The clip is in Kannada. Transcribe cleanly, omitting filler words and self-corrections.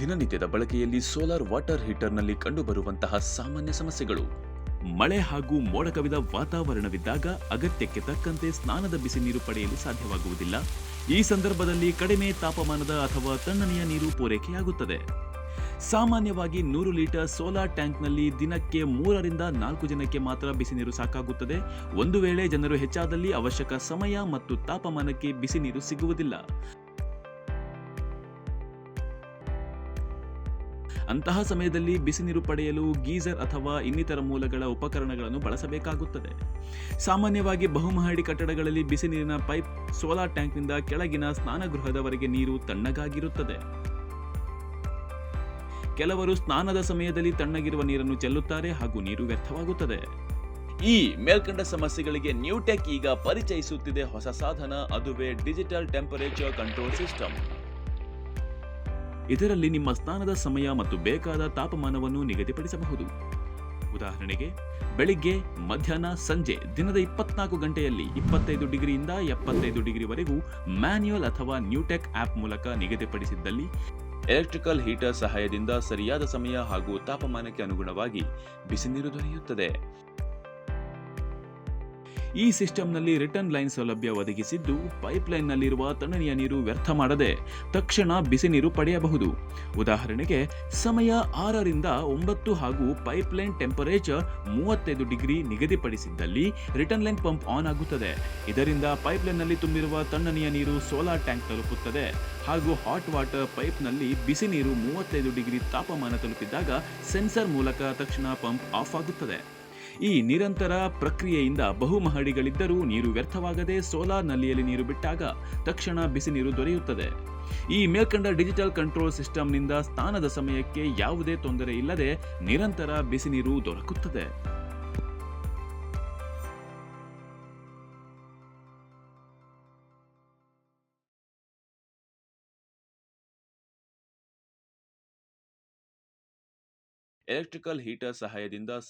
ದಿನನಿತ್ಯದ ಬಳಕೆಯಲ್ಲಿ ಸೋಲಾರ್ ವಾಟರ್ ಹೀಟರ್ನಲ್ಲಿ ಕಂಡುಬರುವಂತಹ ಸಾಮಾನ್ಯ ಸಮಸ್ಯೆಗಳು. ಮಳೆ ಹಾಗೂ ಮೋಡ ಕವಿದ ವಾತಾವರಣವಿದ್ದಾಗ ಅಗತ್ಯಕ್ಕೆ ತಕ್ಕಂತೆ ಸ್ನಾನದ ಬಿಸಿ ನೀರು ಪಡೆಯಲು ಸಾಧ್ಯವಾಗುವುದಿಲ್ಲ. ಈ ಸಂದರ್ಭದಲ್ಲಿ ಕಡಿಮೆ ತಾಪಮಾನದ ಅಥವಾ ತಣ್ಣನೆಯ ನೀರು ಪೂರೈಕೆಯಾಗುತ್ತದೆ. ಸಾಮಾನ್ಯವಾಗಿ 100 ಲೀಟರ್ ಸೋಲಾರ್ ಟ್ಯಾಂಕ್ನಲ್ಲಿ ದಿನಕ್ಕೆ 3ರಿಂದ 4 ಜನಕ್ಕೆ ಮಾತ್ರ ಬಿಸಿ ನೀರು ಸಾಕಾಗುತ್ತದೆ. ಒಂದು ವೇಳೆ ಜನರು ಹೆಚ್ಚಾದಲ್ಲಿ ಅವಶ್ಯಕ ಸಮಯ ಮತ್ತು ತಾಪಮಾನಕ್ಕೆ ಬಿಸಿ ನೀರು ಸಿಗುವುದಿಲ್ಲ. ಅಂತಹ ಸಮಯದಲ್ಲಿ ಬಿಸಿ ನೀರು ಪಡೆಯಲು ಗೀಸರ್ ಅಥವಾ ಇನ್ನಿತರ ಮೂಲಗಳ ಉಪಕರಣಗಳನ್ನು ಬಳಸಬೇಕಾಗುತ್ತದೆ. ಸಾಮಾನ್ಯವಾಗಿ ಬಹುಮಹಡಿ ಕಟ್ಟಡಗಳಲ್ಲಿ ಬಿಸಿ ನೀರಿನ ಪೈಪ್ ಸೋಲಾರ್ ಟ್ಯಾಂಕ್ನಿಂದ ಕೆಳಗಿನ ಸ್ನಾನಗೃಹದವರೆಗೆ ನೀರು ತಣ್ಣಗಾಗಿರುತ್ತದೆ. ಕೆಲವರು ಸ್ನಾನದ ಸಮಯದಲ್ಲಿ ತಣ್ಣಗಿರುವ ನೀರನ್ನು ಚೆಲ್ಲುತ್ತಾರೆ ಹಾಗೂ ನೀರು ವ್ಯರ್ಥವಾಗುತ್ತದೆ. ಈ ಮೇಲ್ಕಂಡ ಸಮಸ್ಯೆಗಳಿಗೆ ನ್ಯೂಟೆಕ್ ಈಗ ಪರಿಚಯಿಸುತ್ತಿದೆ ಹೊಸ ಸಾಧನ, ಅದುವೇ ಡಿಜಿಟಲ್ ಟೆಂಪರೇಚರ್ ಕಂಟ್ರೋಲ್ ಸಿಸ್ಟಮ್. ಇದರಲ್ಲಿ ನಿಮ್ಮ ಸ್ನಾನದ ಸಮಯ ಮತ್ತು ಬೇಕಾದ ತಾಪಮಾನವನ್ನು ನಿಗದಿಪಡಿಸಬಹುದು. ಉದಾಹರಣೆಗೆ, ಬೆಳಿಗ್ಗೆ, ಮಧ್ಯಾಹ್ನ, ಸಂಜೆ ದಿನದ 24 ಗಂಟೆಯಲ್ಲಿ 25 ಡಿಗ್ರಿಯಿಂದ 75 ಡಿಗ್ರಿವರೆಗೂ ಮ್ಯಾನ್ಯುಯಲ್ ಅಥವಾ ನ್ಯೂಟೆಕ್ ಆಪ್ ಮೂಲಕ ನಿಗದಿಪಡಿಸಿದ್ದಲ್ಲಿ ಎಲೆಕ್ಟ್ರಿಕಲ್ ಹೀಟರ್ ಸಹಾಯದಿಂದ ಸರಿಯಾದ ಸಮಯ ಹಾಗೂ ತಾಪಮಾನಕ್ಕೆ ಅನುಗುಣವಾಗಿ ಬಿಸಿ ನೀರು ದೊರೆಯುತ್ತದೆ. ಈ ಸಿಸ್ಟಂನಲ್ಲಿ ರಿಟರ್ನ್ ಲೈನ್ ಸೌಲಭ್ಯ ಒದಗಿಸಿದ್ದು, ಪೈಪ್ಲೈನ್ನಲ್ಲಿರುವ ತಣ್ಣನೆಯ ನೀರು ವ್ಯರ್ಥ ಮಾಡದೆ ತಕ್ಷಣ ಬಿಸಿ ನೀರು ಪಡೆಯಬಹುದು. ಉದಾಹರಣೆಗೆ, ಸಮಯ 6ರಿಂದ 9 ಹಾಗೂ ಪೈಪ್ಲೈನ್ ಟೆಂಪರೇಚರ್ 35 ಡಿಗ್ರಿ ನಿಗದಿಪಡಿಸಿದ್ದಲ್ಲಿ ರಿಟರ್ನ್ ಲೈನ್ ಪಂಪ್ ಆನ್ ಆಗುತ್ತದೆ. ಇದರಿಂದ ಪೈಪ್ಲೈನ್ನಲ್ಲಿ ತುಂಬಿರುವ ತಣ್ಣನೆಯ ನೀರು ಸೋಲಾರ್ ಟ್ಯಾಂಕ್ ತಲುಪುತ್ತದೆ ಹಾಗೂ ಹಾಟ್ ವಾಟರ್ ಪೈಪ್ನಲ್ಲಿ ಬಿಸಿ ನೀರು 35 ಡಿಗ್ರಿ ತಾಪಮಾನ ತಲುಪಿದಾಗ ಸೆನ್ಸರ್ ಮೂಲಕ ತಕ್ಷಣ ಪಂಪ್ ಆಫ್ ಆಗುತ್ತದೆ. ಈ ನಿರಂತರ ಪ್ರಕ್ರಿಯೆಯಿಂದ ಬಹುಮಹಡಿಗಳಿದ್ದರೂ ನೀರು ವ್ಯರ್ಥವಾಗದೆ ಸೋಲಾರ್ ನಲ್ಲಿಯಲ್ಲಿ ನೀರು ಬಿಟ್ಟಾಗ ತಕ್ಷಣ ಬಿಸಿ ನೀರು ದೊರೆಯುತ್ತದೆ. ಈ ಮೇಲ್ಕಂಡ ಡಿಜಿಟಲ್ ಕಂಟ್ರೋಲ್ ಸಿಸ್ಟಂನಿಂದ ಸ್ನಾನದ ಸಮಯಕ್ಕೆ ಯಾವುದೇ ತೊಂದರೆ ಇಲ್ಲದೆ ನಿರಂತರ ಬಿಸಿ ನೀರು ದೊರಕುತ್ತದೆ. ಎಲೆಕ್ಟ್ರಿಕಲ್ ಹೀಟರ್ ಸಹಾಯದಿಂದ